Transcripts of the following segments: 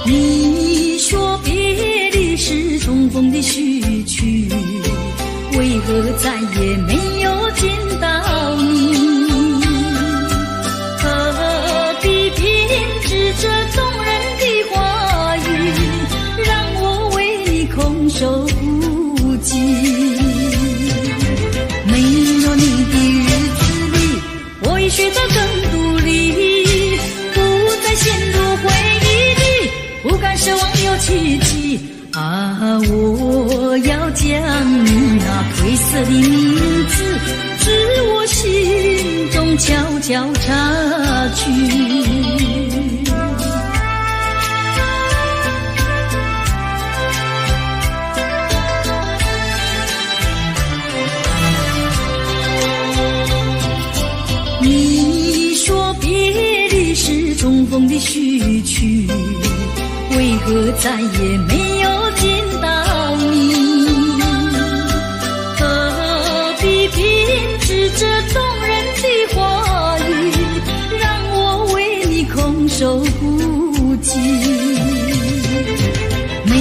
你说别离是重逢的序曲，为何再也没有见到你？何必编织这动人的话语，让我为你空守孤寂？没有你的日子里，我已学得更独立，不再陷入回忆里，不敢奢望有奇迹。啊，我要将你那褪色的名字，自我心中悄悄插去。你说别离是重逢的序曲，为何再也没有见到你？何必编织这动人的话语，让我为你空守孤寂？没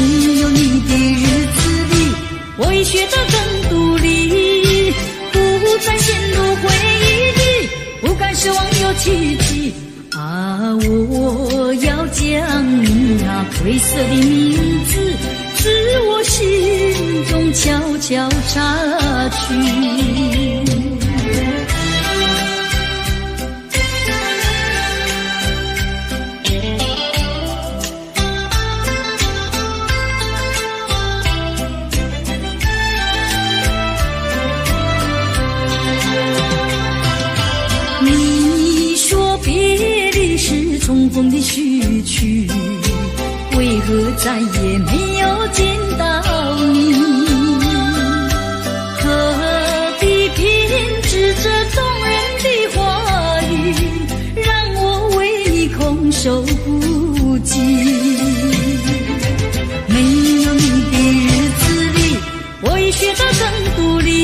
有你的日子里，我已学得更独立，不再陷入回忆里，不敢奢望有奇迹。啊，我要将你那褪色的名字，自我心中悄悄插去。重逢的序曲，为何再也没有见到你？何必编织这动人的话语，让我为你空守孤寂？没有你的日子里，我已学得更独立，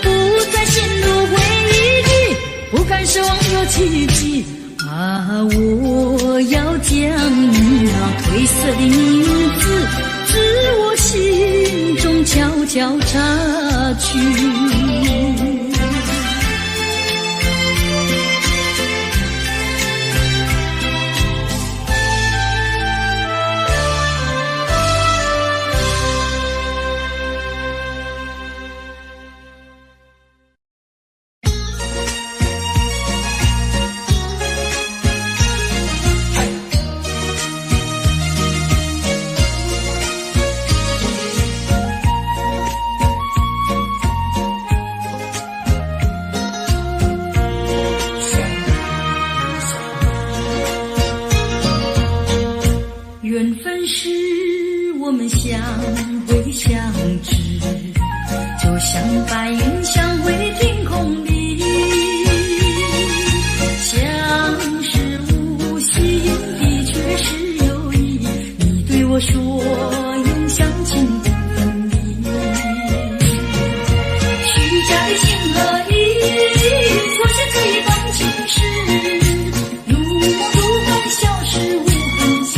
不再陷入回忆里，不敢奢望有奇迹。啊，我要将你那褪色的名字，自我心中悄悄插去。缘分是我们相会相知，就像白云相会天空里，相识无心的确是有意，你对我说永相亲不分离，虚假的情和意，错写这一段情事，如梦如幻消失无痕迹。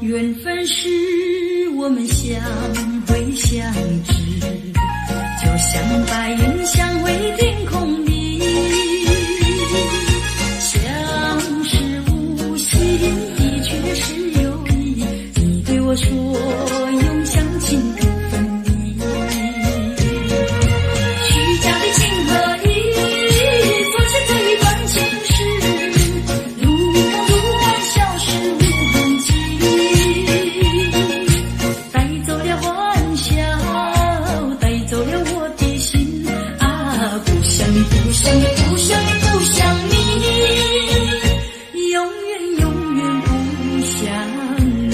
缘分是我们相会相知，就像白云相会天空里，相识无心的确是有意，你对我说永相亲不分离，虚假的情和意，做成这一段情事，如梦如幻消失无痕迹。不想你，不想你，不想你，永远永远不想你。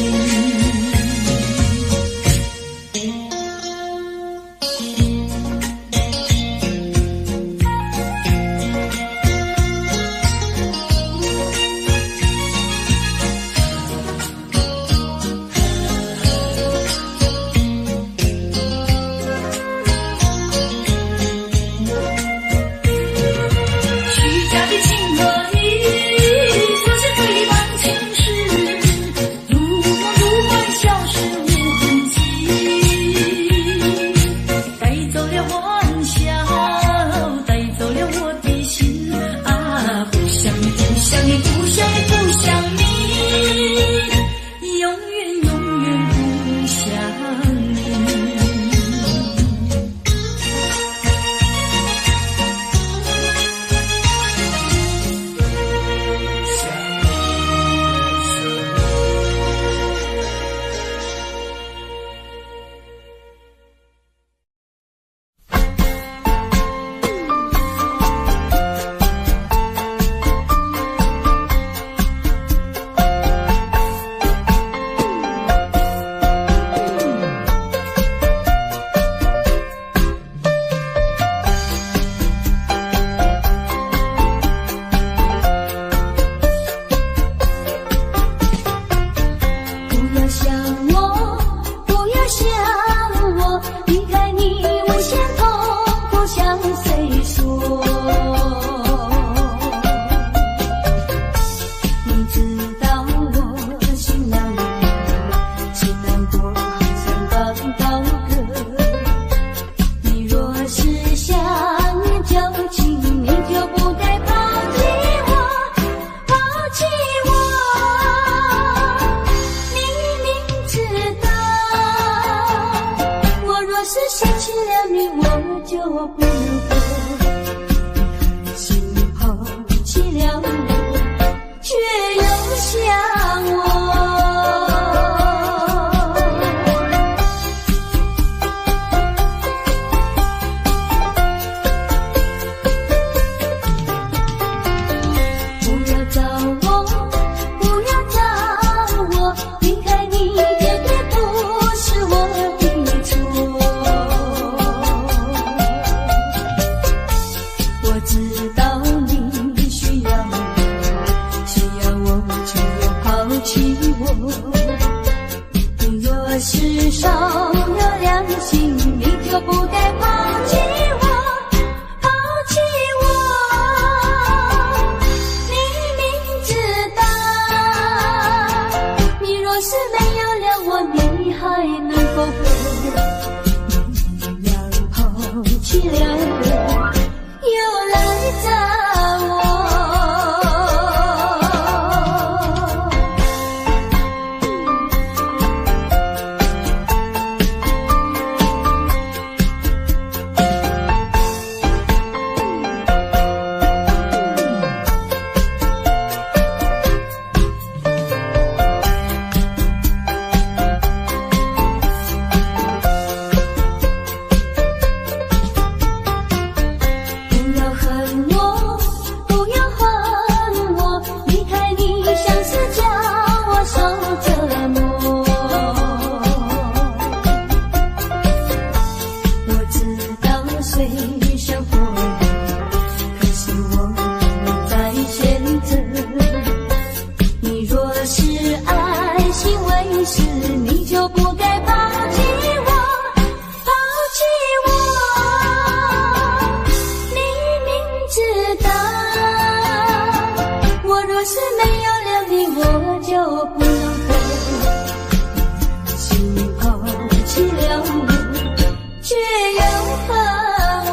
我不能活。心抛弃了我，却又想我。不要找我，不要找我，离开你绝对不是我的错。我知道你需要我，需要我却又抛弃我。你若是少了良心，你就不该抛弃我，抛弃我。你明知道，你若是没有了我，你还能够活？你要抛弃了我，又来找我。不要恨我，不要恨我，离开你像是叫我受折磨。我知道随生活，可是我不再选择。你若是爱心为实，你就不该抛弃我，抛弃我。你明知道，我若是没有了你，我就不能活。心抛弃了我，却又恨我。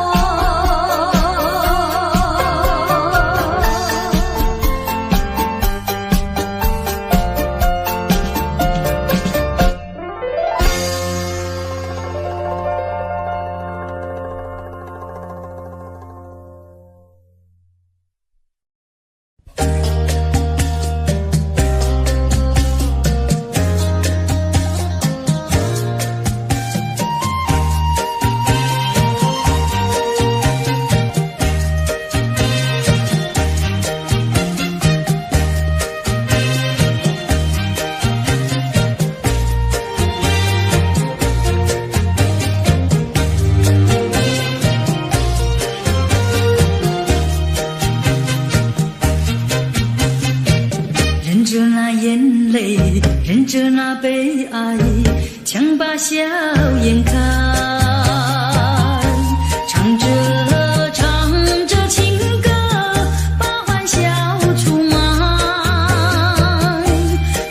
忍着那眼泪，忍着那悲哀，强把笑颜看，唱着情歌，把欢笑出卖。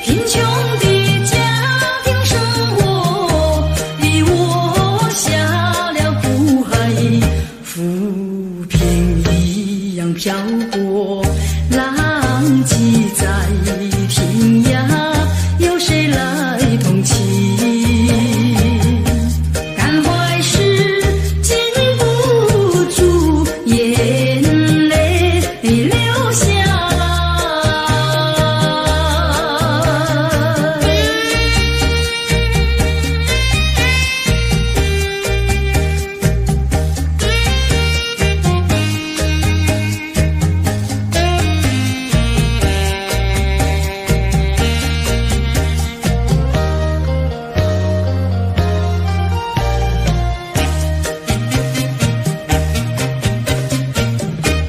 贫穷的家庭生活，逼我下了苦海，浮萍一样飘过，浪迹在天涯，有谁来同情？感怀时禁不住眼泪流下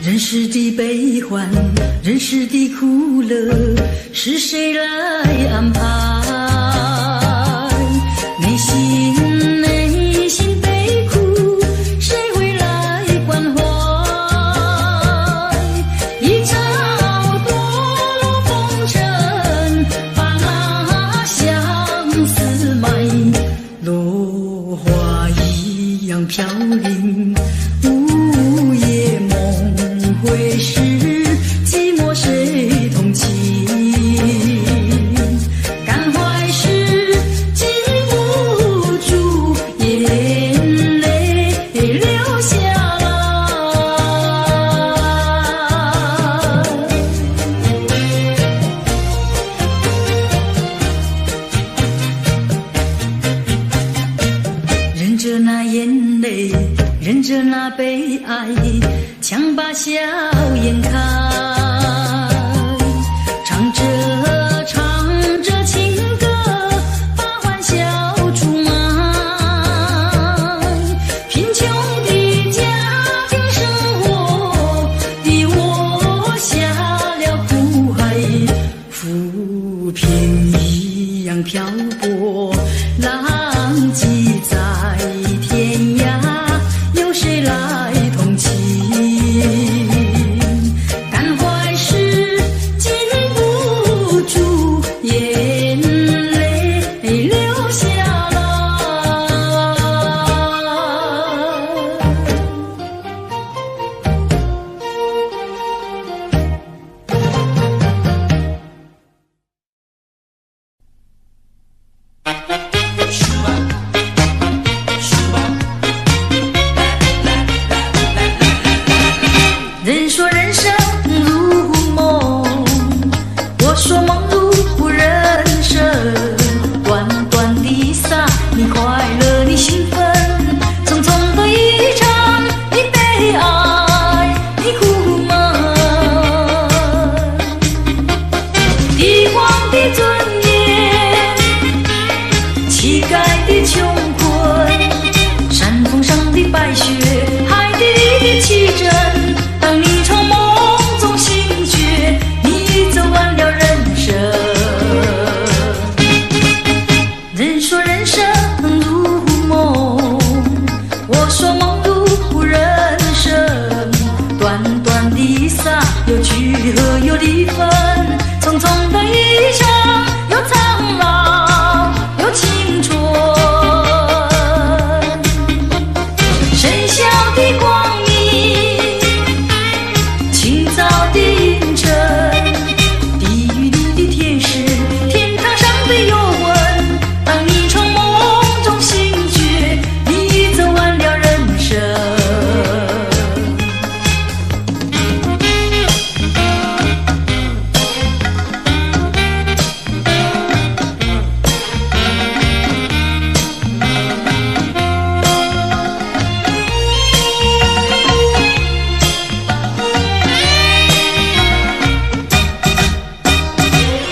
人世的悲欢，人世的苦乐，是谁来安排？内心悲苦，谁会来关怀？一朝堕落风尘，把那相思埋，落花一样飘零，午夜梦回时，寂寞谁同情？着那悲哀，强把笑颜开，唱着唱着情歌，把欢笑出卖。贫穷的家庭生活，逼我下了苦海，浮萍一样漂泊，浪迹在天涯，有谁来同情？感怀时禁不住眼泪流下来。人说人生如梦，我说梦如人生。短短的撒，你快乐你兴奋，匆匆的一场，你悲哀你苦闷。帝王的尊严，乞丐的穷困，山峰上的白雪，海底里的奇珍。当你从梦中醒觉，你走完了人生。人说人生如梦，我说梦如人生。短短的撒，有聚合有离分，匆匆的一场，有苍老有青春。深宵的光明，清早的阴沉，地狱里的天使，天堂上的幽魂。当你从梦中醒觉，你走完了人生。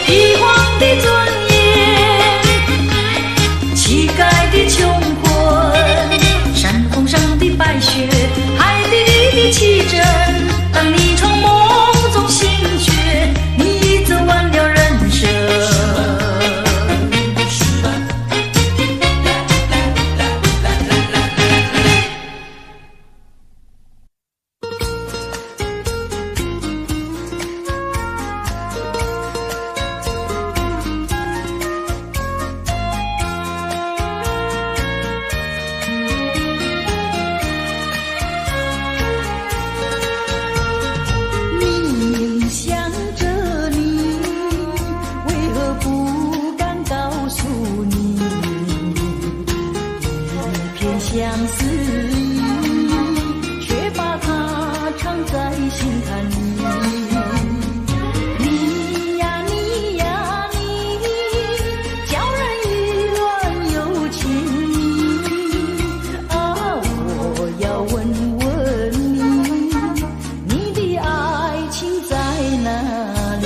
帝王的尊严，乞丐的穷困，山峰上的白雪，海底里的奇珍。当你从梦中醒觉，你走完了人生。明明想着你，为何不敢告诉你？一片相思意，却把它藏在心坎里。你呀你呀你，叫人意乱又情迷。啊，我要问问你，你的爱情在哪里？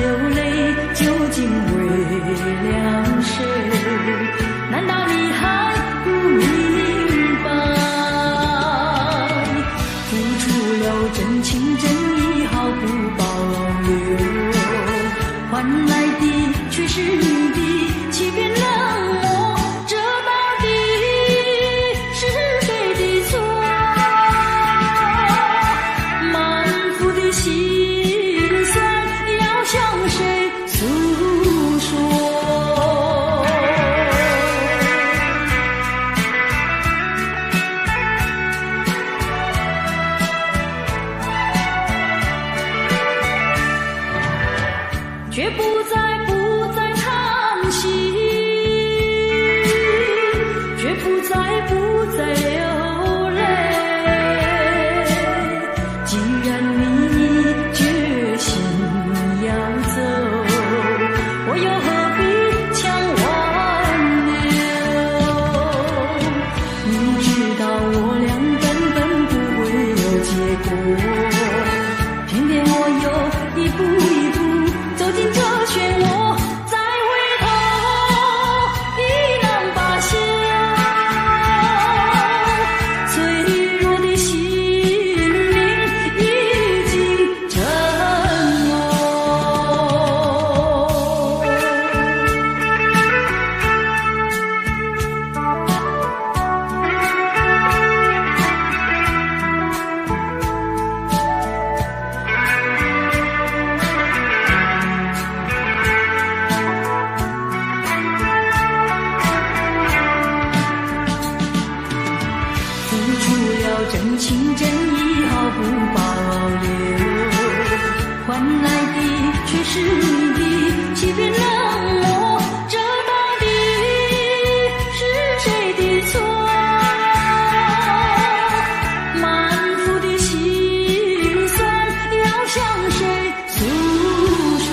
流泪究竟为了谁？难道你还不明白？付出了真情真意毫不保留，换来的却是你的欺骗冷漠，这到底是谁的错？满腹的心酸要向谁诉说？却不再叹息，却不再流泪。既然你决心要走，我又何必强挽留？你知道我俩根本不会有结果，偏偏我又一步一步走进这漩涡，再回头已难罢休。脆弱的心灵已经沉默。付出了真情真意毫不保留，换来的却是你的欺骗冷漠，这到底是谁的错？满腹的心酸要向谁诉说？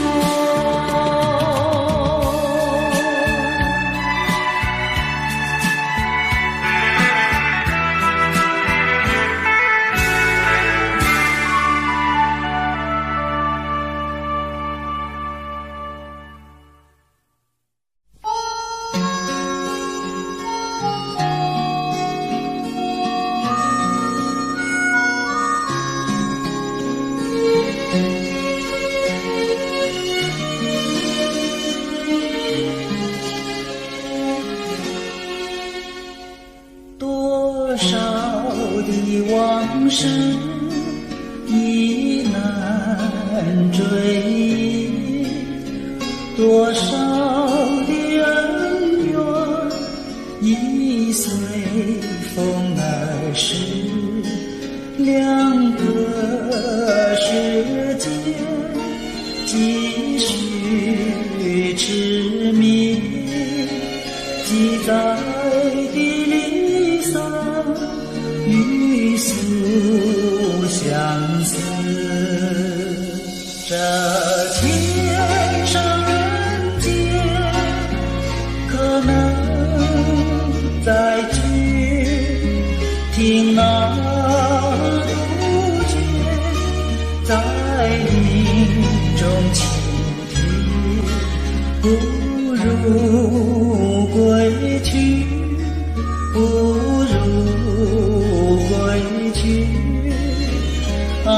多少的往事已难追忆，多少的恩怨已随风而逝，两个世界继续痴迷，记载的离散与诉相思，这天上人间可能再聚，听那杜鹃在林中倾听，不如归去，不如归去啊，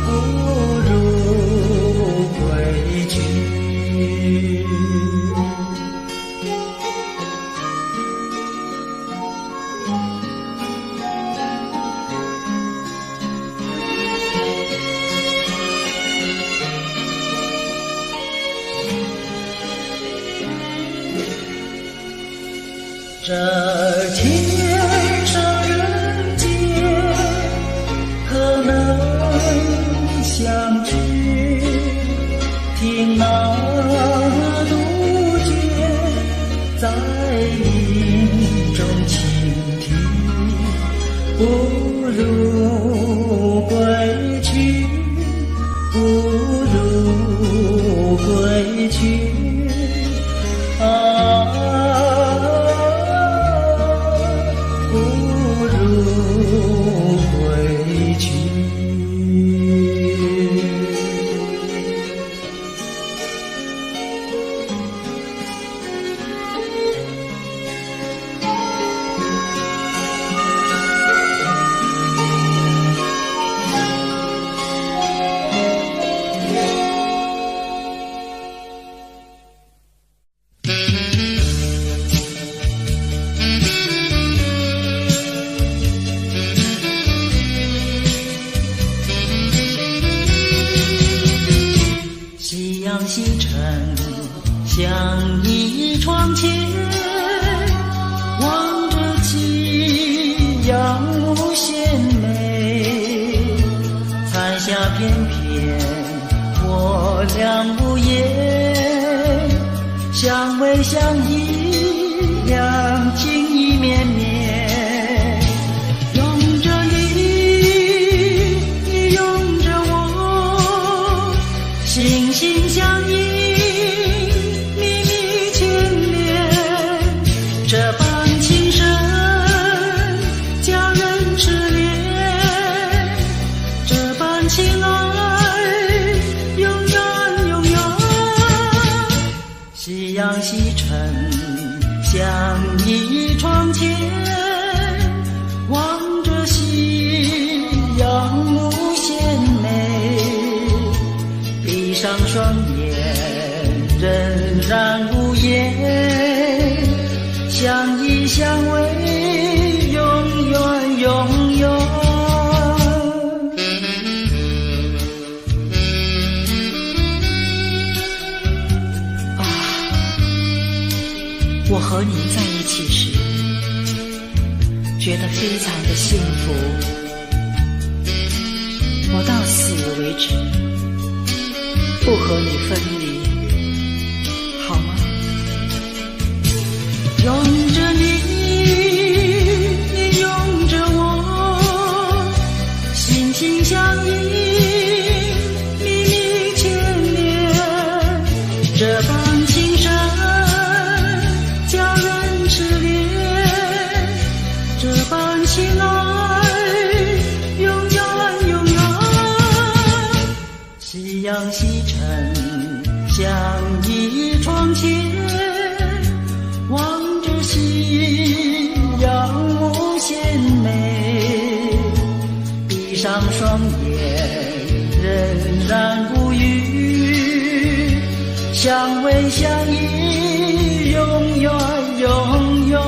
不如归去。这天上人间可能相聚，听那杜鹃在林中倾听，不如归去，不如归去啊，不如归去。西沉，像一窗前，望着夕阳无限美。彩霞翩翩，我俩无言，相偎相依，两情意绵绵。拥着你，你拥着我，心心相印，密密牵连。这般情深，叫人痴恋；这般情爱，永远永远。夕阳西沉，像一窗前，望着夕阳无限美。闭上双眼，仍然无言，相依相偎，永远永远。我和你在一起时，觉得非常的幸福，我到死为止不和你分离，好吗？拥着你，你拥着我，心心相印，密密牵连。这般情深，叫人痴恋；这般情爱，永远永远。夕阳西沉，像一窗前，望着夕阳无限美。闭上双眼，仍然无语，相偎相依，永远永远。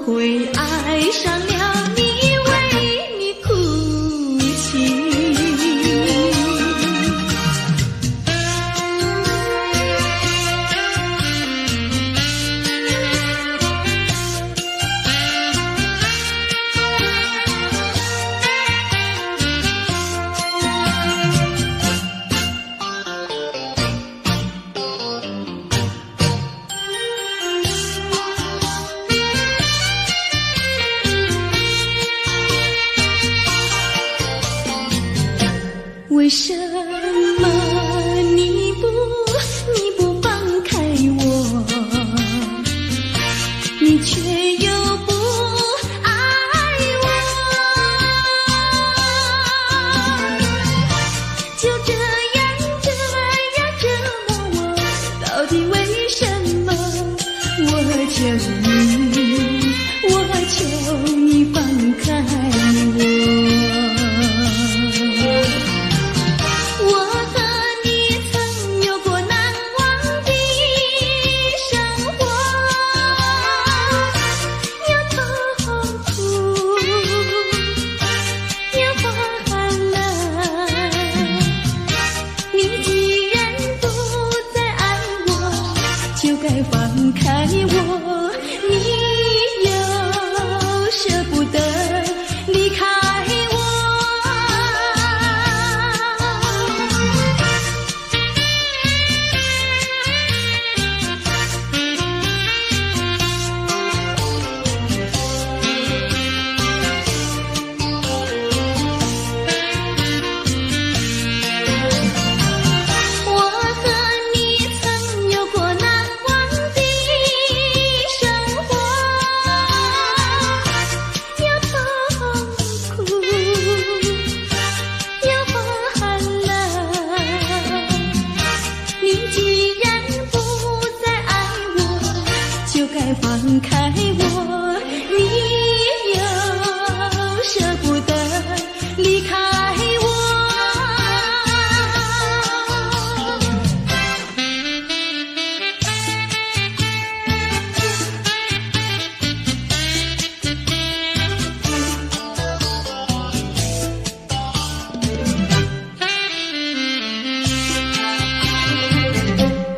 会爱上了你，为你哭泣。为什么你不放开我，你却又不爱我？就这样折磨我，到底为什么？我求你放开我。放开我，你又舍不得离开我。放开我，你又舍不得离开我。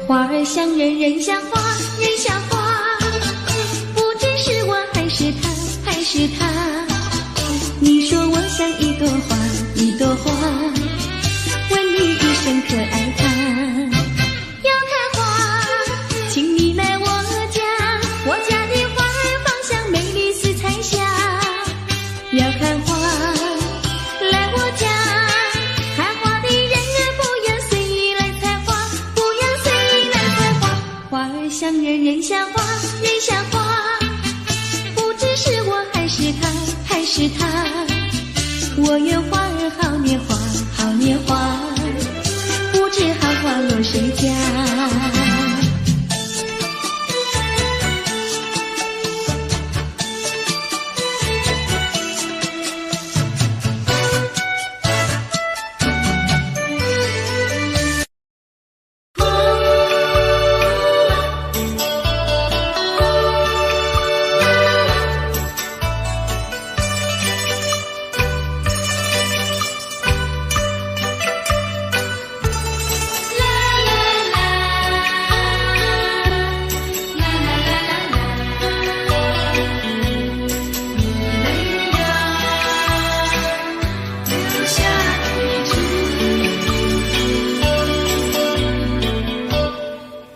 花儿像人，人像花，人像花。是他，你说我像一朵花，一朵花，问你一声可爱它？要看花，请你来我家的花儿芳香美丽似彩霞。要看花，来我家，看花的人不要随意来采花，不要随意来采花。花儿像人，人像花，人像花。是我还是他，我愿花儿好年华，好年华，不知好花落谁家。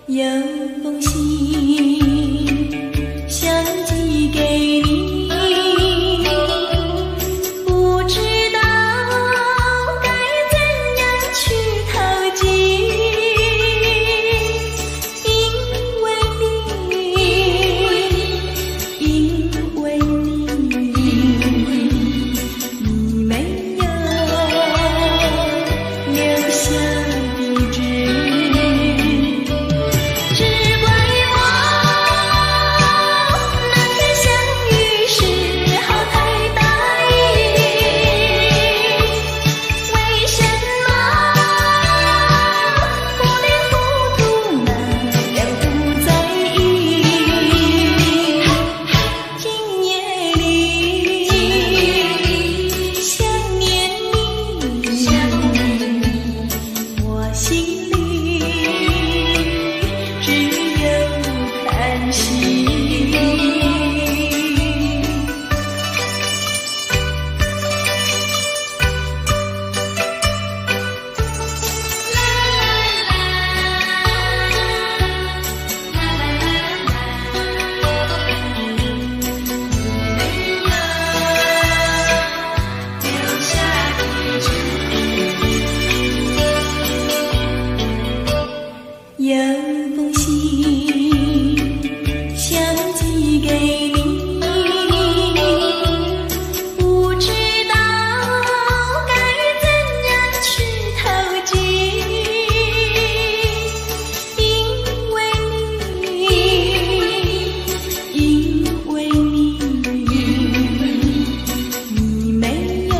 有封信想寄给你，不知道该怎样去投寄，因为你没有留下地址。只怪我叹息。有封信想寄给你，不知道该怎样去投寄，因为你没有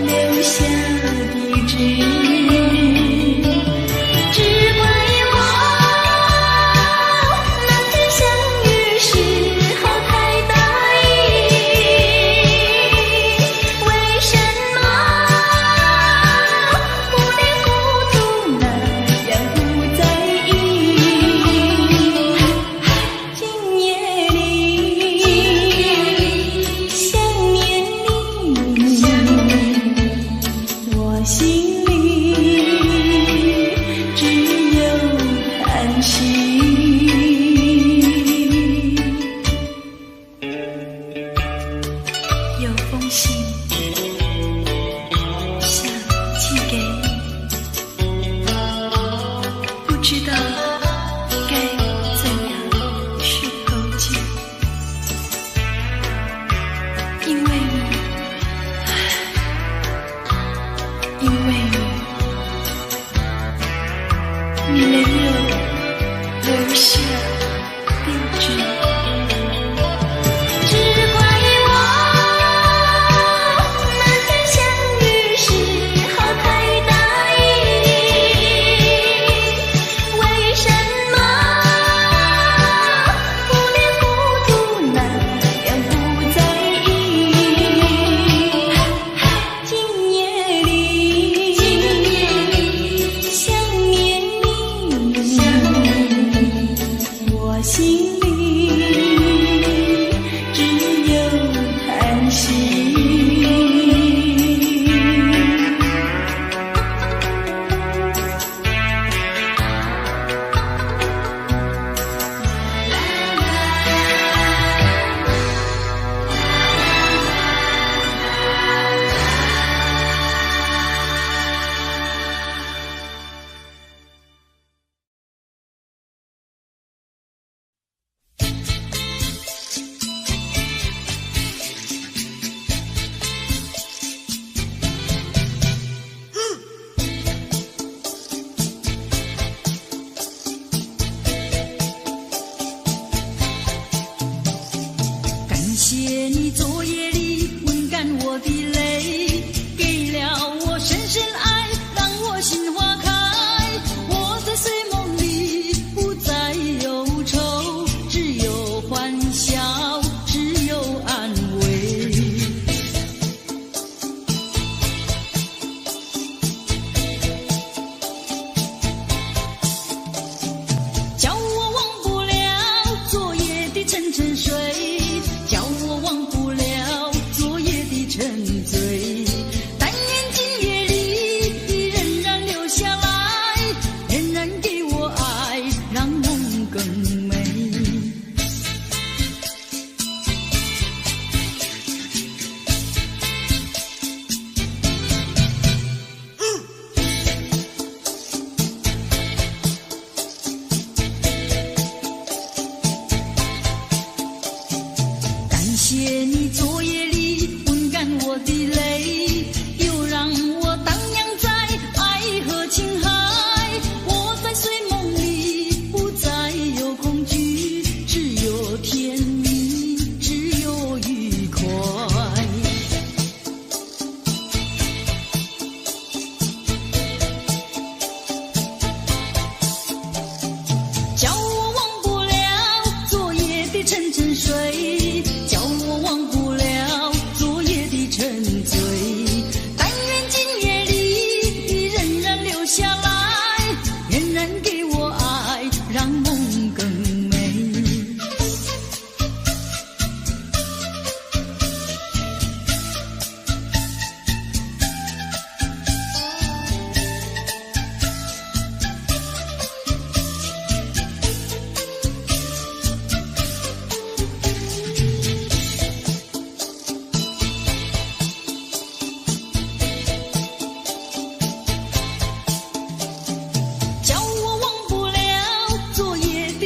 留下地址。心里只有叹息。有封信想寄给你，不知道该怎样去投寄，因为你没有留下地址，只怪我那天相遇时候太大意，为什么糊里糊涂那样不在意？今夜里想念你，我心里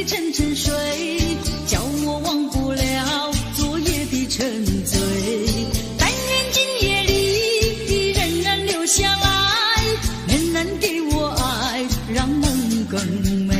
沉沉睡，叫我忘不了昨夜的沉醉。但愿今夜里仍然留下爱，仍然给我爱，让梦更美。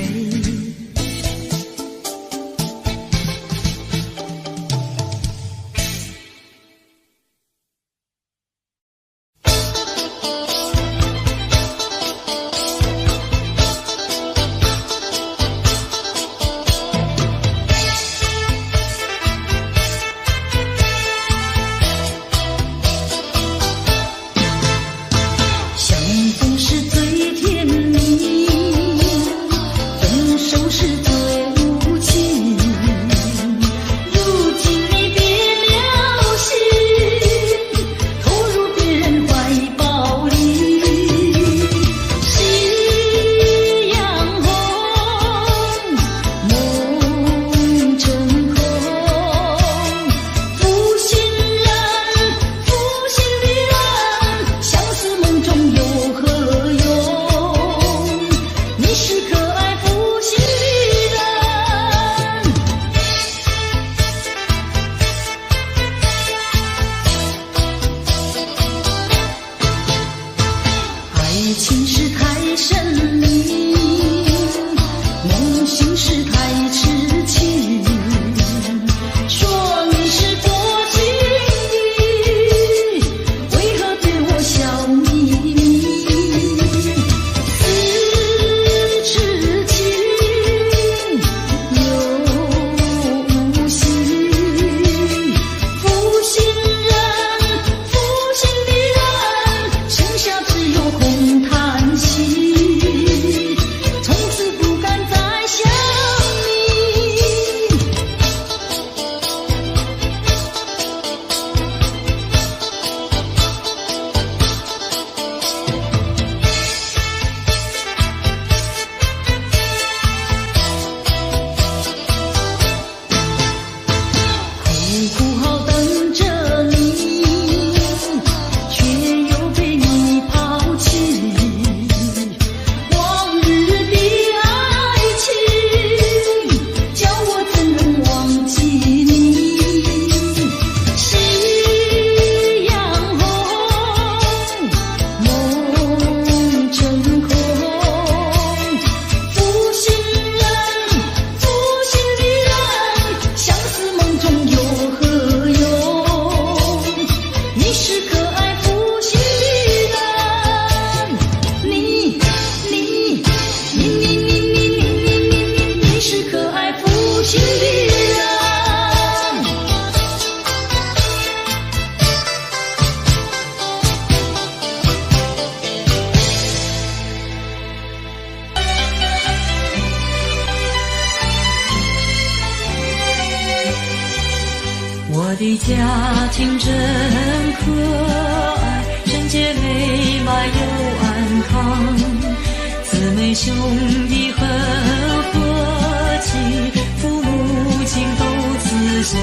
情是太神秘，梦醒是太痴情。说你是多情的，为何对我笑眯眯？似痴情又无心，负心人，负心的人，剩下只有空叹息，从此不敢再想你。苦苦好等着你，却又被你抛弃。往日的爱情，叫我怎能忘记你？夕阳红，梦成空。负心人，负心的人，相思梦中有何用？你是可爱负心的人，你是可爱负心的人。我的家庭真可爱，贞洁美满又安康，姊妹兄弟很和气，父母亲都慈祥。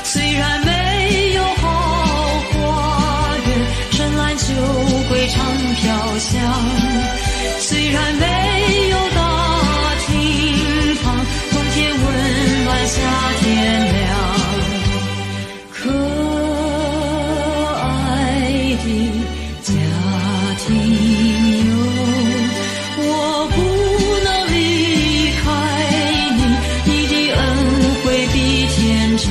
虽然没有豪华园，深蓝酒柜常飘香，虽然没有大厅堂，冬天温暖夏天凉。可爱的家庭哟，我不能离开你，你的恩惠比天长。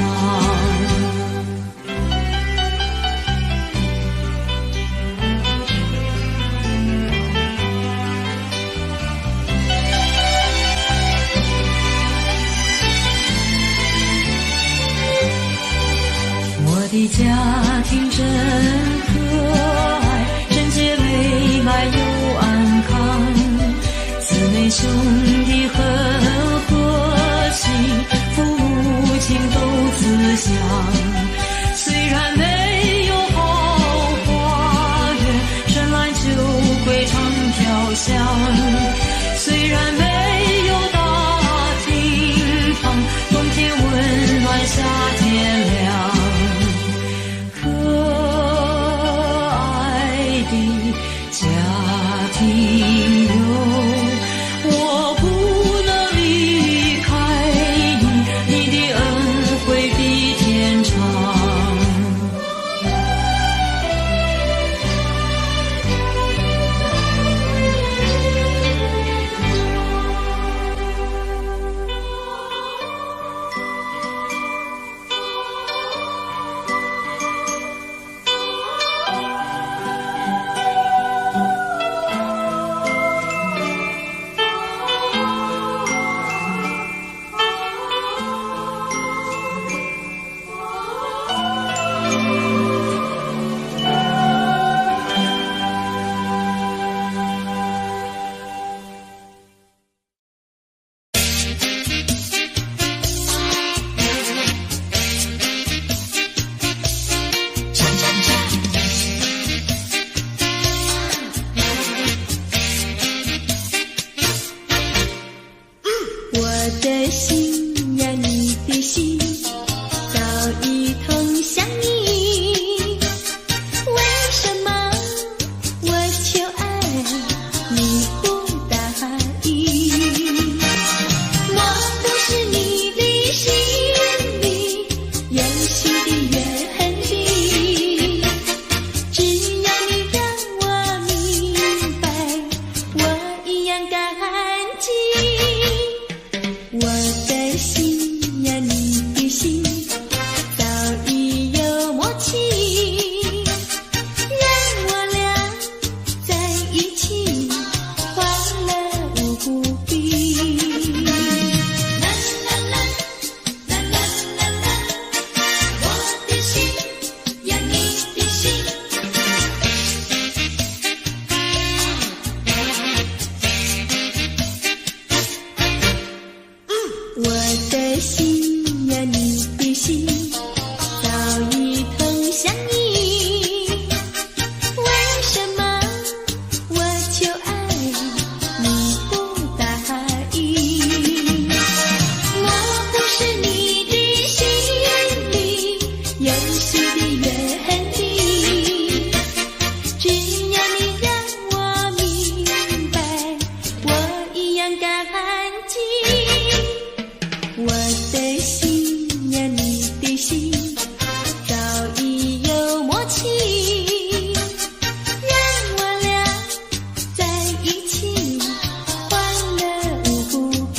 我的家庭真可爱，贞洁美满又安康，姊妹兄弟很和气，父母亲都慈祥。虽然没有豪华园，深蓝酒柜常飘香，虽然没有大厅堂，冬天温暖夏天凉。可爱的家庭哟，我不的心呀，你的心早已同向你，为什么我求爱你不答应？我不是你的心里有许的愿力，只要你让我明白，我一样感激。我的心呀，你的心早已有默契，让我俩在一起欢乐无不必。啦啦啦啦啦啦啦，我的心呀，你的心。我的心呀，你的心早已同向你，为什么我求爱你不答应？我不是你的心里有许的愿力，只要你让我明白，我一样感激。我的心呀，你的心早已有默契，让我俩在一起欢乐无不必。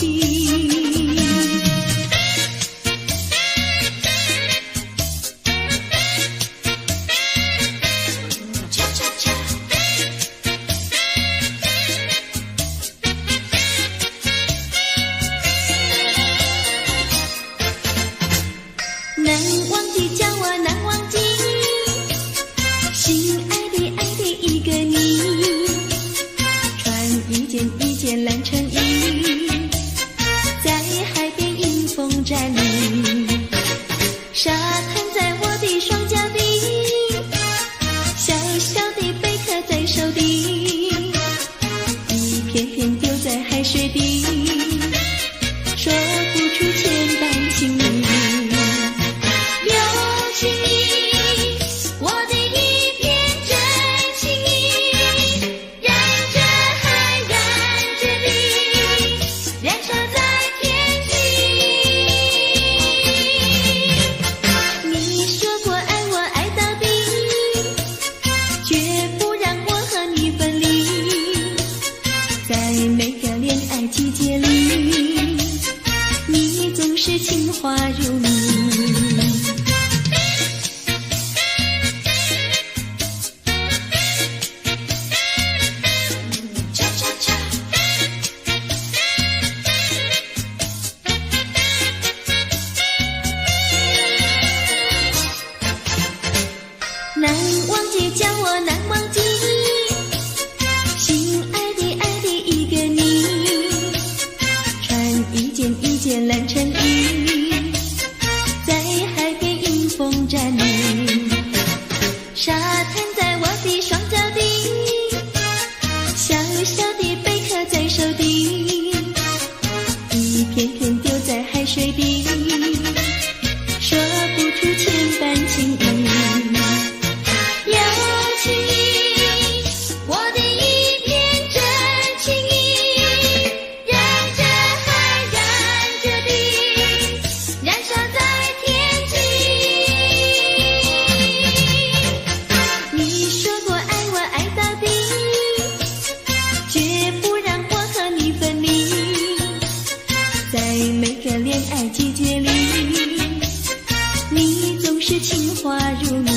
恰恰恰。难忘记叫我难忘记，心爱的爱的一个你，穿一件一件蓝衬衣，在海边迎风站立，沙滩在我的双脚底，小小的贝壳在手底，一片片丢在海水底，说不出千般情意。情意，我的一片真情意，燃着海，燃着地，燃烧在天际。你说过爱我爱到底，绝不让我和你分离，在每个恋爱季节里，你总是情话如蜜。难忘记叫我难忘记，心爱的爱的一个你，穿一件一件蓝衬衣，在海边迎风站立，沙滩在我的双脚底，小小的贝壳在手底，一片片丢在海水底，说不出千般情意。情意，我的一片真情意，燃着海，燃着地，燃烧在天际。你说过爱我爱到底，绝不让我和你分离，在每个恋爱季节里，你总是情话如蜜。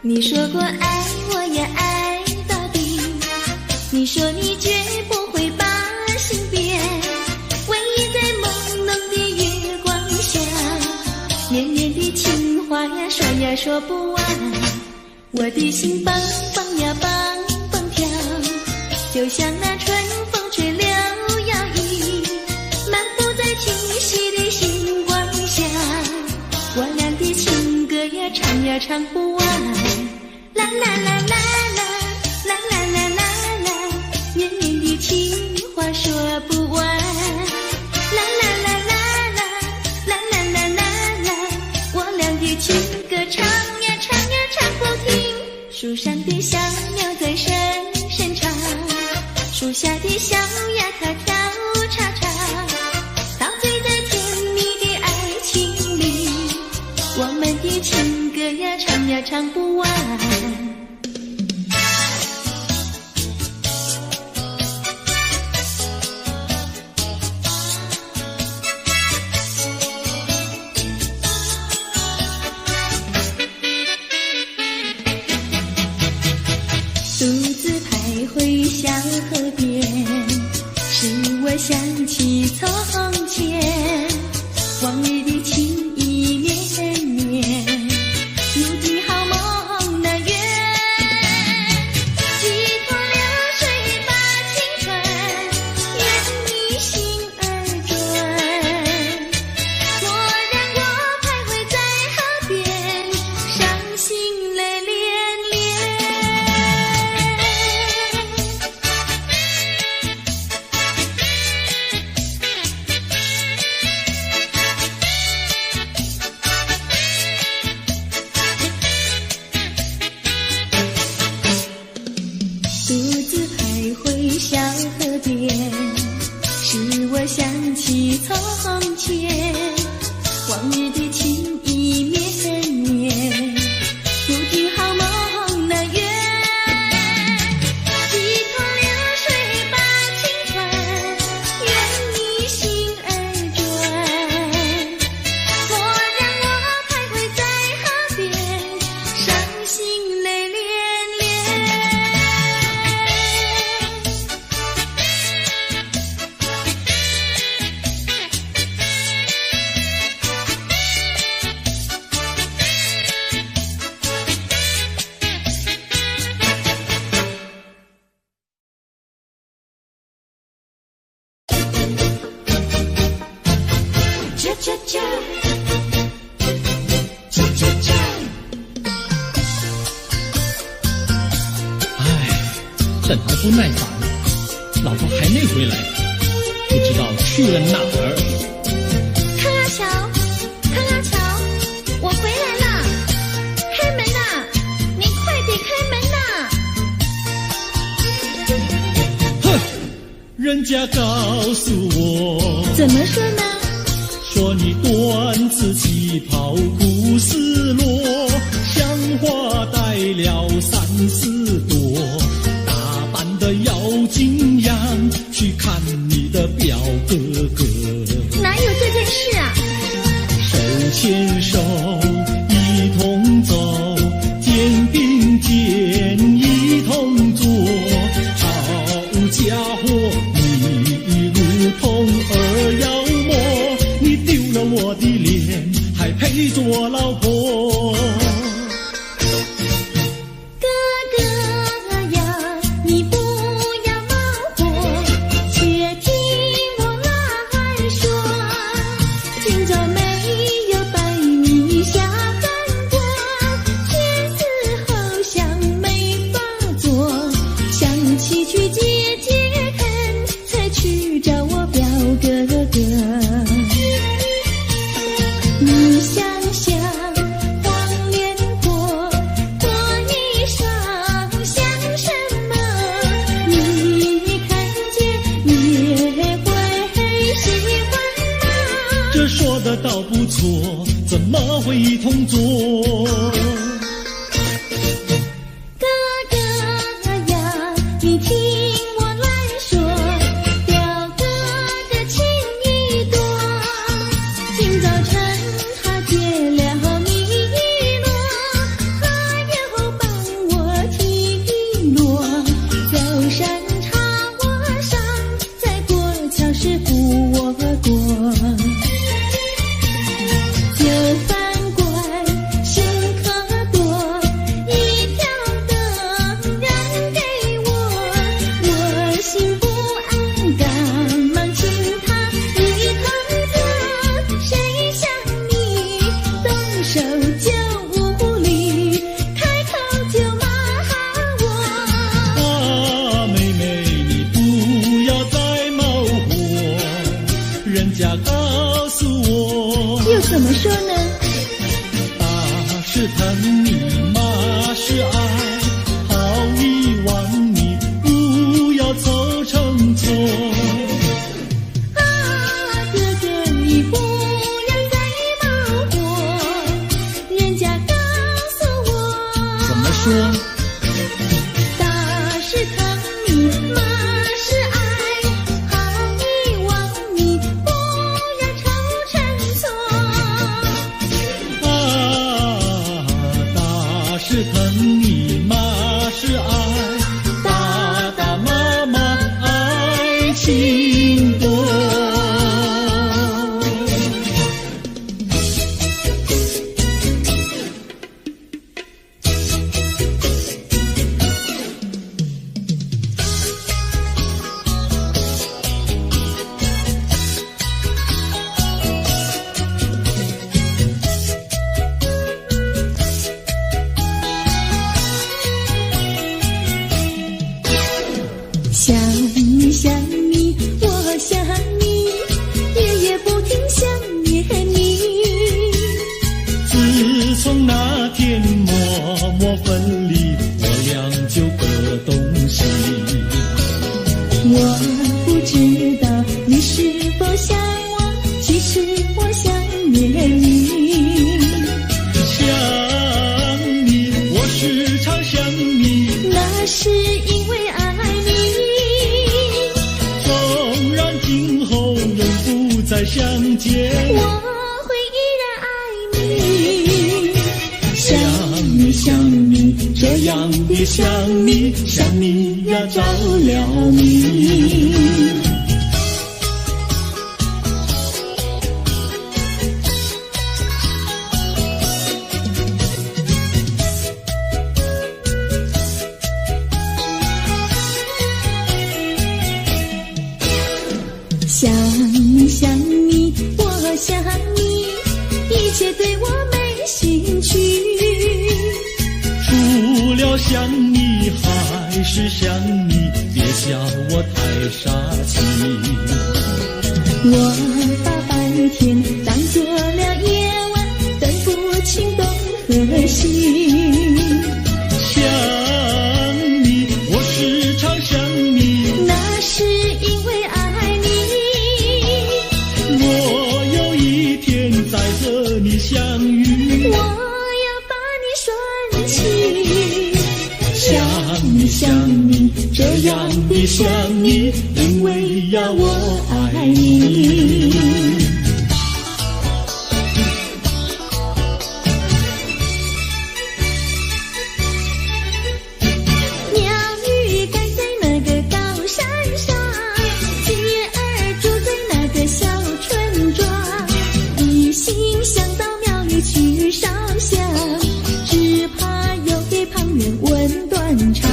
你说过爱我呀爱到底，你说你绝不会把心变，唯一在朦胧的月光下，绵绵的情话呀说呀说不完，我的心蹦蹦呀蹦蹦跳，就像那春风吹柳摇曳，漫步在清晰的星光下，我俩的情歌呀唱唱呀唱不完，啦啦啦啦啦啦啦啦啦啦，绵绵的情话说不完，啦啦啦啦啦啦啦啦啦啦，我俩的情歌唱呀唱呀唱不停，树上的小鸟在声声唱，树下的小鸭它跳叉叉，陶醉在甜蜜的爱情里，我们的情歌呀唱呀唱不完。独自徘徊小河边，使我想起从前，往日的情意绵绵，如今好梦难圆，几头流水把青春愿你心儿转，蓦然我徘徊在河边，伤心泪涟涟。独自徘徊小河边，使我想起从前，往日的情意绵绵，如今好梦难圆，几头流水把青春愿你心儿转，蓦然我徘徊在河边，伤心泪涟涟。cha cha cha cha cha cha。 等得不耐烦，老婆还没回来，不知道去了哪儿。康阿乔，康阿乔，我回来了，开门呐！你快点开门呐！哼，人家告诉我，怎么说呢？说你短子旗袍苦丝罗，像花戴了3、4朵，打扮得妖精样，去看你的表哥哥。哪有这件事啊？手牵手一同走，肩并肩一同坐，好家伙，你如同儿妖魔，你丢了我的脸，还陪着我老婆。哥哥呀，你不要恼火，且听我来说，今朝没有拜你下饭锅，天死后想没法做，想起去解解恨，才去找我表哥哥。你想想黄连锅，锅一上想什么？你看见也会喜欢吗？这说的倒不错，怎么会一同做？哥哥呀，你听我来说，表哥的情意多，今早晨他解了迷罗，他又帮我提罗，走山插我上，在过桥时扶我过，就翻过你，马是爱，好遗忘你，不要凑成错。啊，哥哥你不要再冒火，人家告诉我，怎么说？大是疼你，马是爱，好遗忘你，不要凑成错。啊，大是疼你，马是爱，大大妈妈爱情多。想你想你，我想你，夜夜不停想念你。自从那天默默分离，我俩就各东西。我不知道你是否想我，其实我想念你。想你，我时常想你，那是因为爱你。纵然今后永不再相见，我会依然爱你。想你想你，这样的想你，想你呀着了迷。想你想你，我想你，一切对我没兴趣。除了想你还是想你，别叫我太傻气。我把白天当作了夜晚，分不清东和西。想你，我时常想你，那是因为爱你。我有一天再和你相遇，我要把你拴起。想你想你，这样的想你，因为呀我爱你。鸟语盖在那个高山上，鸡儿住在那个小村庄，一心想到庙里去烧香，只怕又给旁人问断肠。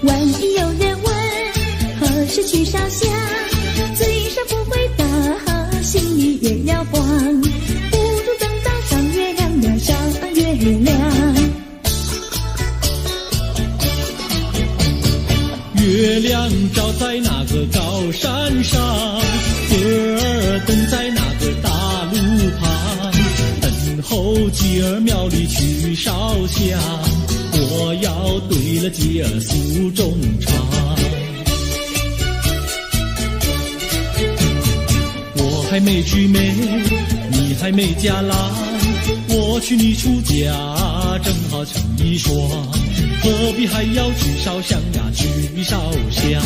万一有人问何时去烧香，嘴上不回答，心里也要慌，不如等到上月亮了，上月亮。月亮照在那个高山上，歌儿等在那个大路旁，等候鸡儿庙里去烧香，我要对了鸡儿诉衷肠。我还没娶媒，你还没嫁来，我娶你出嫁，正好成一双，何必还要去烧香呀，去烧香。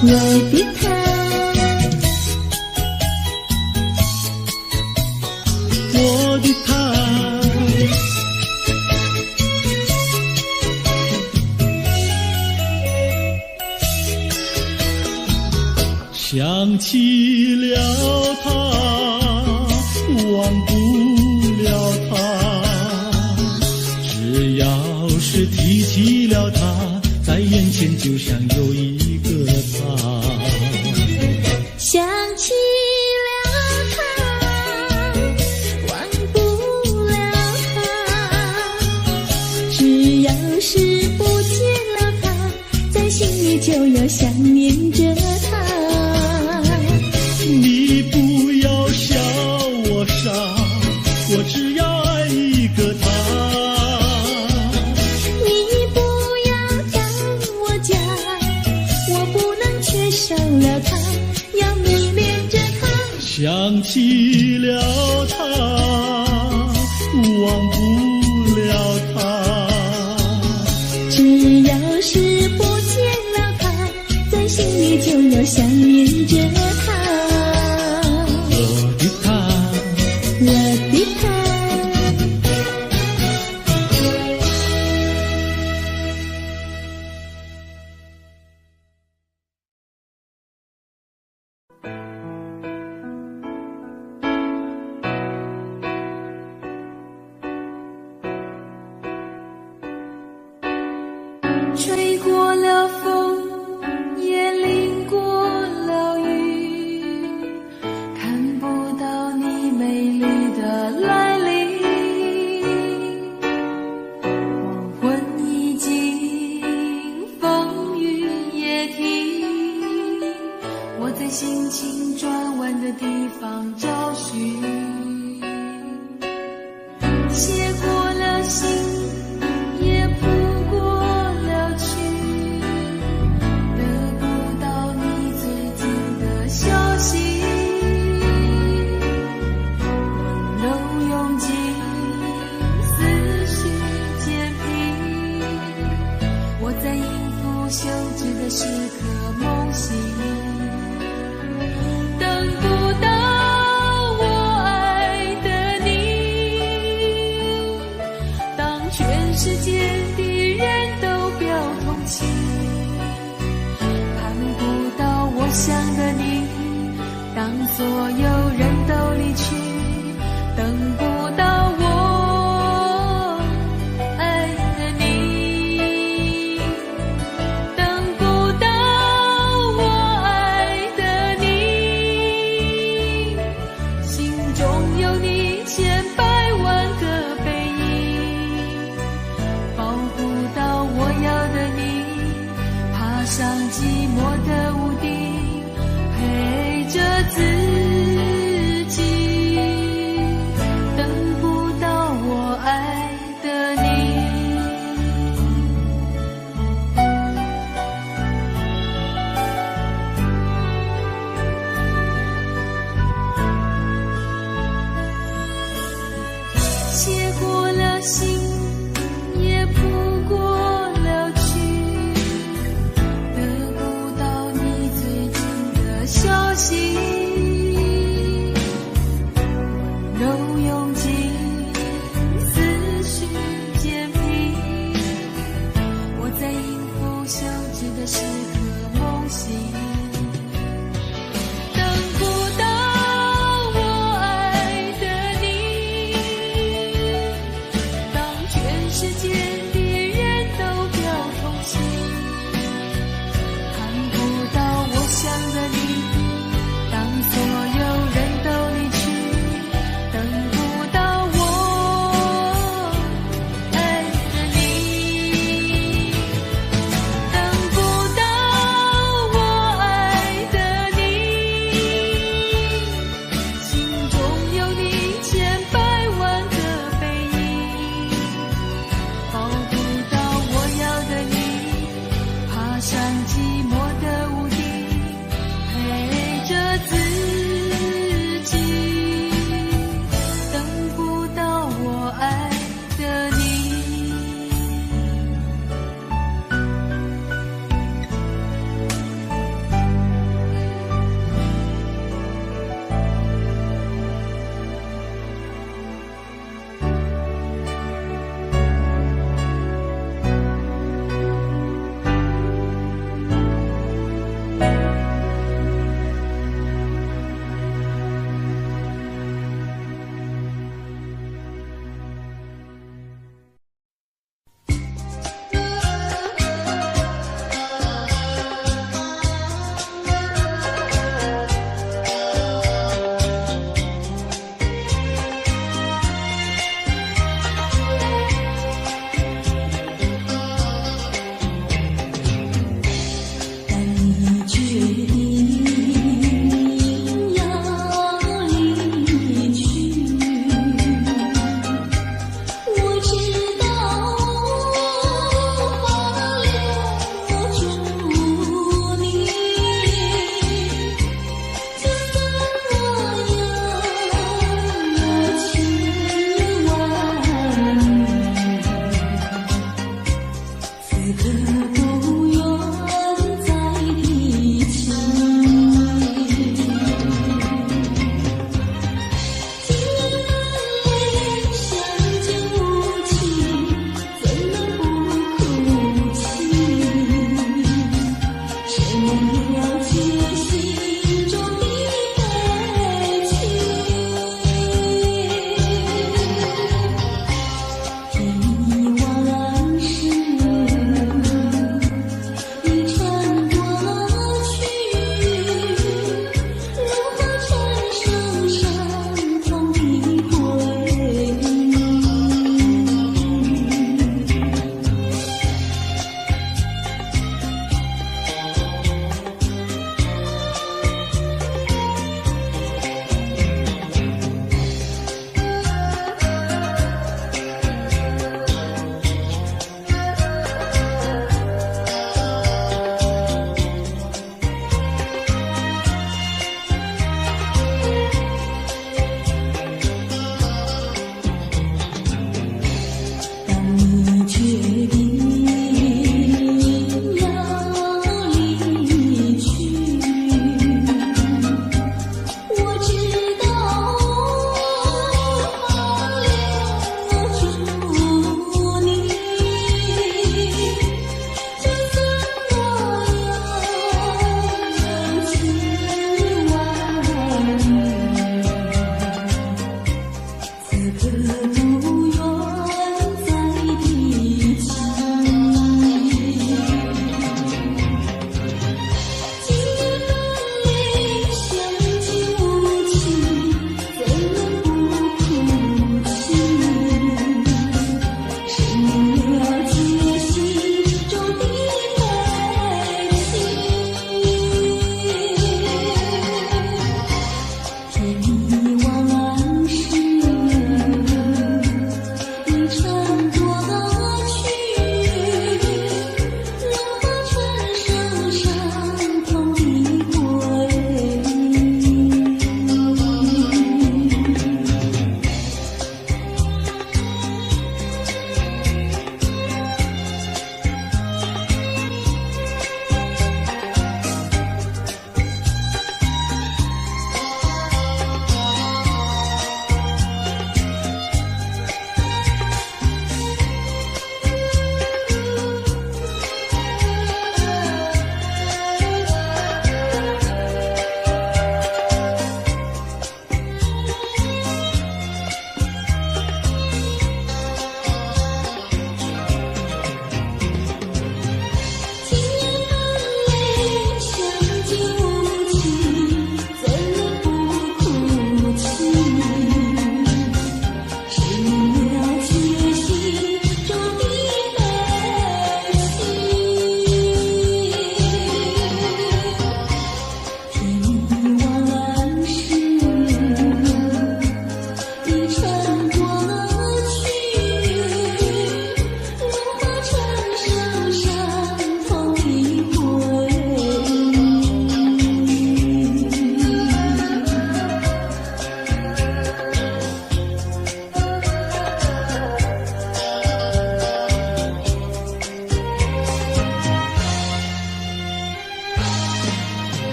我的他，我的他，想起了他，忘不了他，只要是提起了他，在眼前就像有一个他。想起了他，忘不了他，只要是不见了他，里就要想念着他。你不要笑我傻，我只要爱一个他。你不要当我假，我不能缺少了他，要迷恋着他。想起了他，忘不了他。只要是不见了他，在心里就要想念着他。我的他，我的他。吹过了风，也淋过了雨，看不到你美丽的来临。黄昏已经，风雨也停，我在心情转弯的地方找寻，写过了信，也谱过了曲，得不到你最近的消息。温柔涌进思绪渐平，我在应付休止的时刻梦醒，等不到我爱的你。当全世界的人都表同情，盼不到我想的你。当所有人都离去，等不到我爱的你。等不到我爱的你，心中有你千百万个背影，保不到我要的你，爬上寂寞的屋顶，陪着自己，等不到我爱的你。写过了信，也谱过了曲，得不到你最近的消息。温柔涌进思绪渐平，我在应付休止的时刻梦醒，等不到我爱的你。当全世界的人都表同情，看不到我想的你。当所有人都离去，等不到我爱的你。等不到我爱的你，心中有你千百万个背影，保不到我要的你，爬上寂寞的屋顶，陪着自己，等不到我爱的你。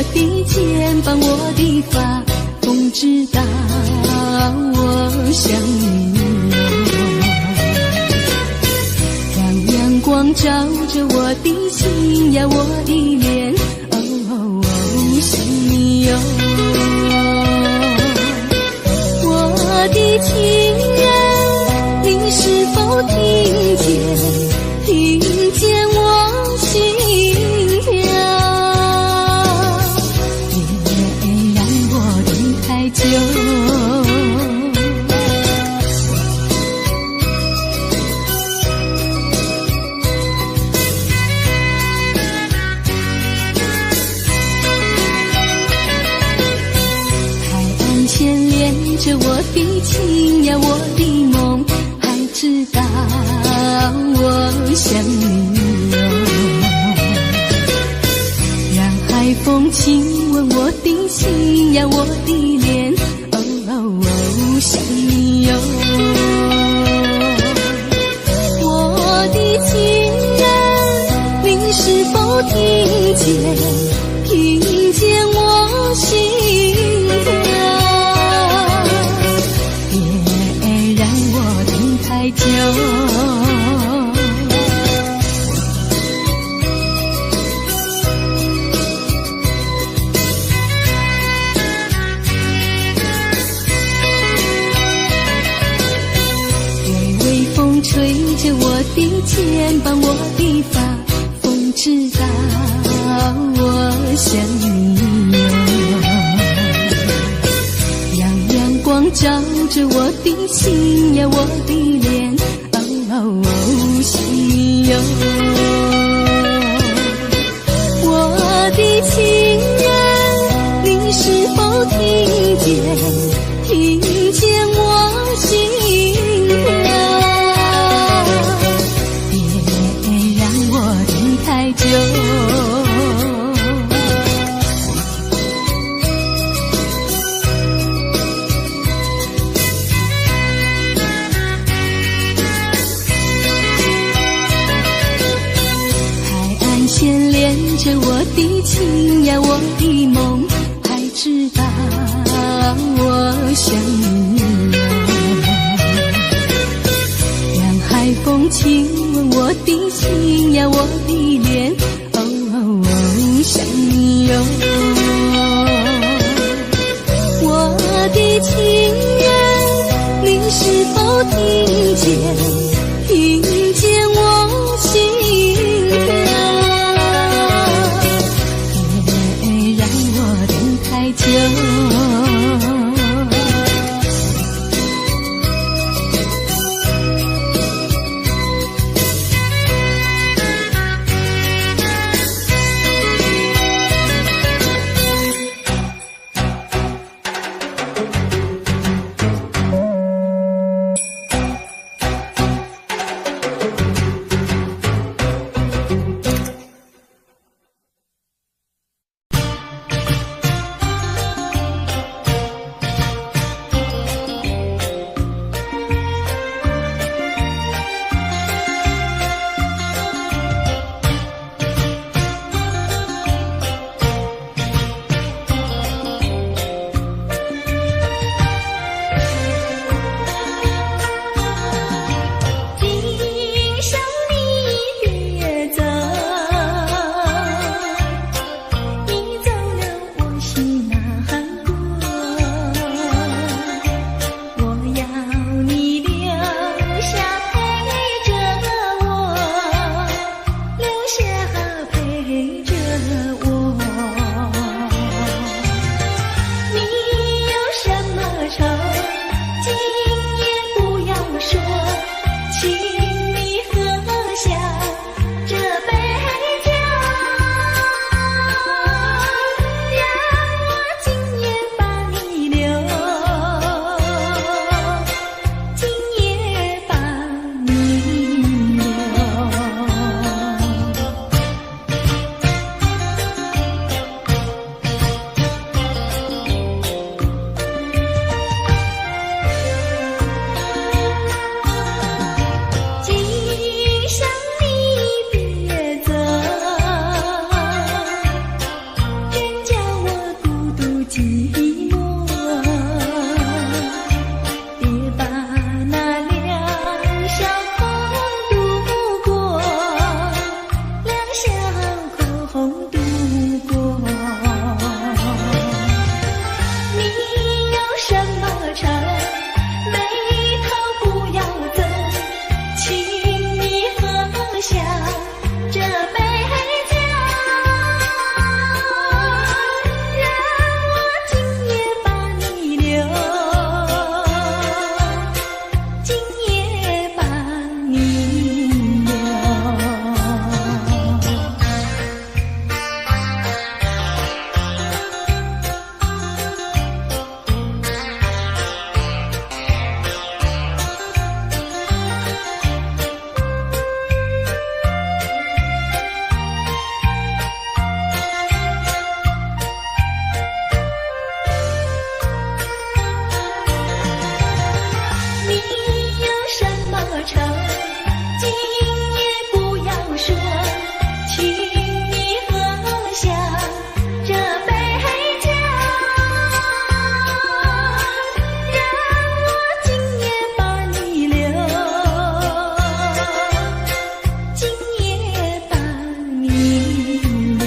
我的肩膀，我的发，风知道我想你哦。让阳光照着我的心呀，我的脸，想你哟。我的情人，你是否听见我心跳？别让我等太久。海岸线连着我的情呀，我的梦，还知道我想你哟。让海风亲吻我的心呀，我的脸，想你哟。我的情人，你是否听见我心跳？别让我等太久。吹着我的肩膀，我的发，风知道我想你哟。让阳光照着我的心呀，我的脸，想你哟。我的情人，你是否听见我心跳？太久。海岸线连着我的情呀，我的梦，还知道我想你哟。让海风亲吻我的心呀，我的脸，想你哟。我的情人，你是否听见我心跳？别让我等太久。今夜不要说，请你喝下这杯酒，让我今夜把你留，今夜把你留。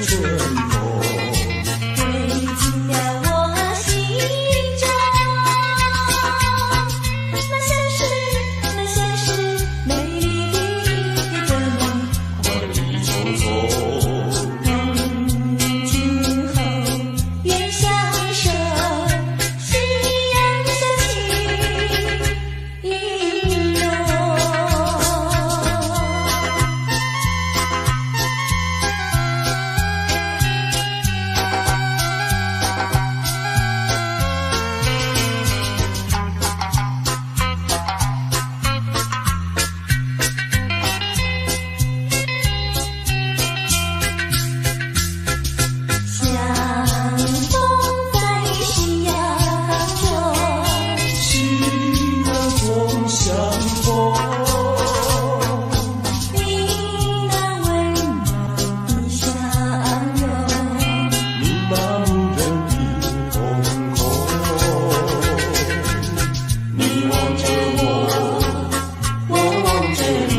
春风，飞进了我心中。那像是美丽的梦，万里匆匆，从今后愿相守，夕阳下情意浓。相逢在夕阳中，西南风相逢，你那温柔的笑容，你那迷人的瞳孔，你望着我，我望着你，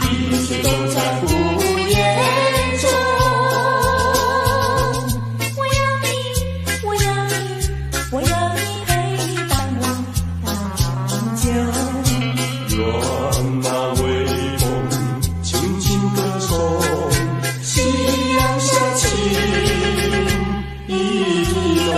一切都在不言中。我要你陪伴我长久。愿那微风轻轻歌颂，夕阳下情意浓。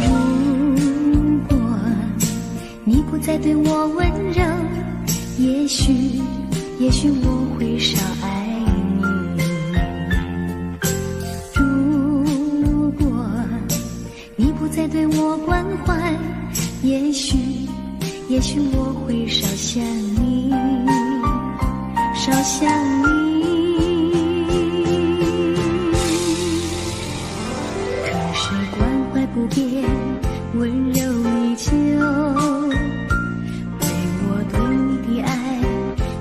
如果你不再对我温柔，也许我会少爱你。如果你不再对我关怀，也许我会少想你，少想你。可是关怀不变，温柔依旧，为我对你的爱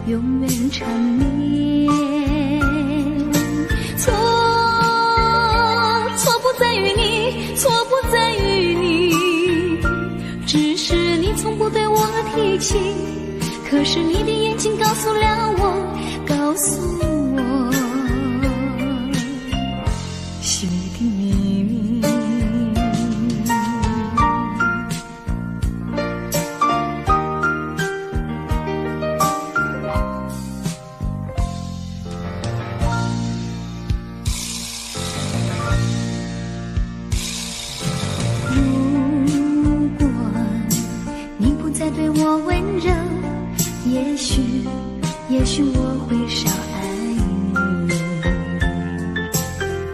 永远缠绵。错不在于你，错不在于你，只是你从不对我提起。可是你的眼睛告诉了我，告诉我心里的秘密。如果你不再对我温柔，也许我会少爱你。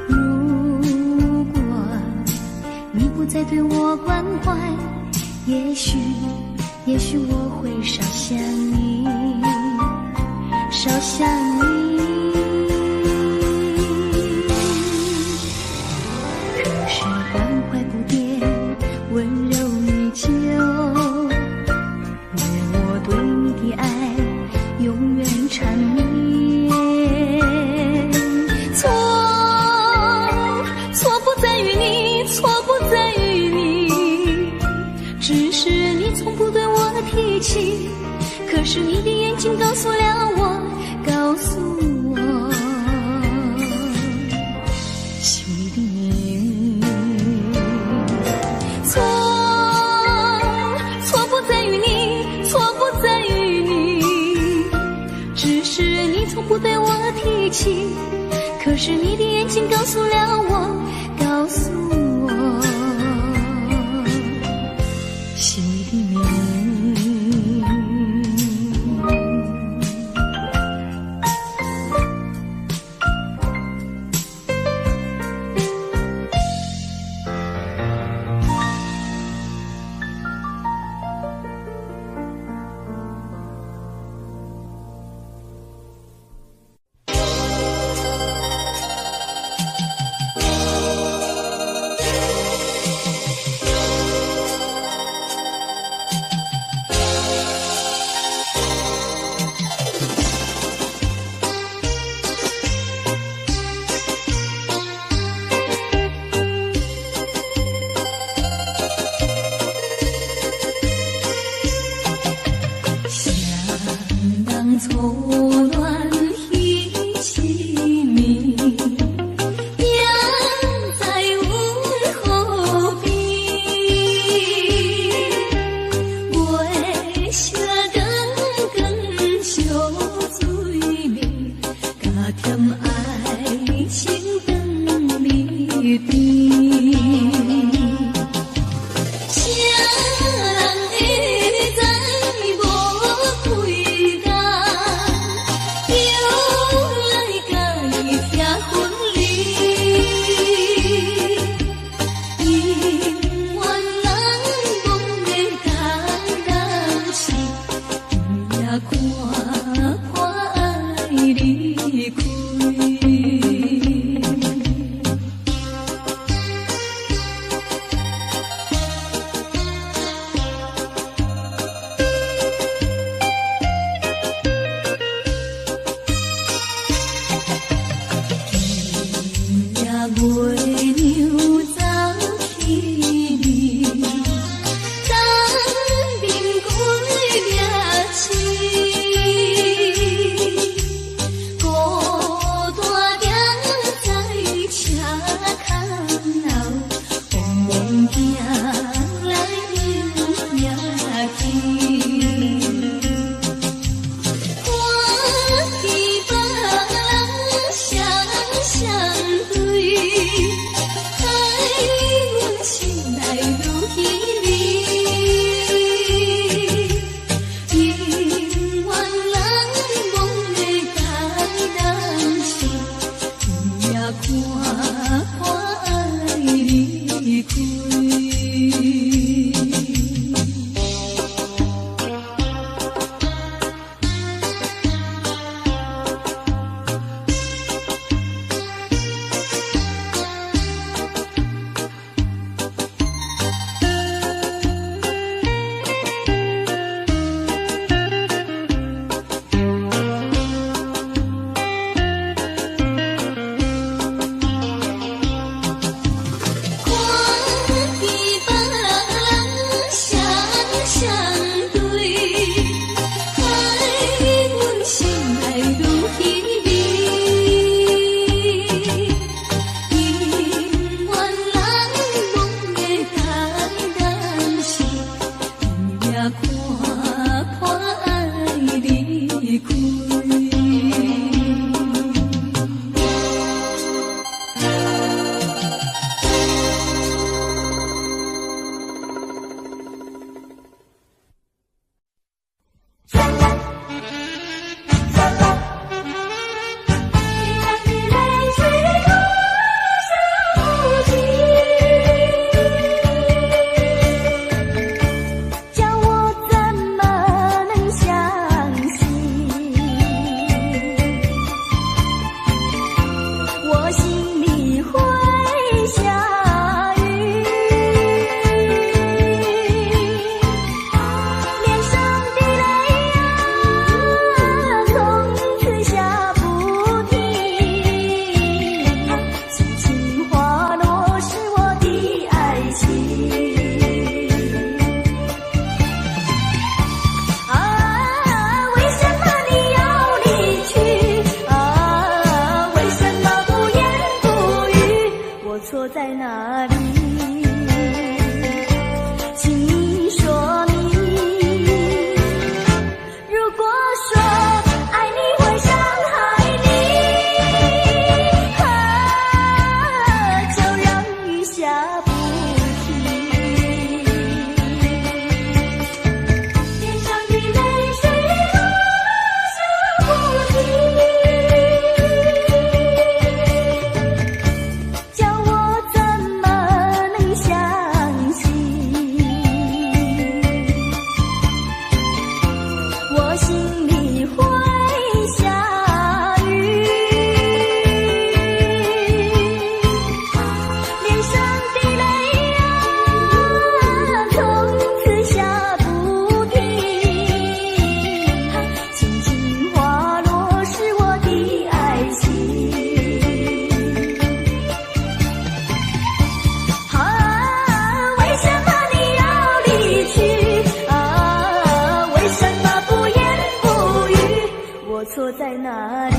如果你不再对我关怀，也许我会少想你，少想你。可是关怀不变，温柔依旧，为我对你的爱永远缠绵。错不在于你，错不在于你，只是你从不对我提起。可是你的眼睛告诉了我，告诉我心里的秘密。错不在于你，错不在于你，只是你从不对我提起。可是你的眼睛告诉了我，告诉我心里的秘密。错在哪里？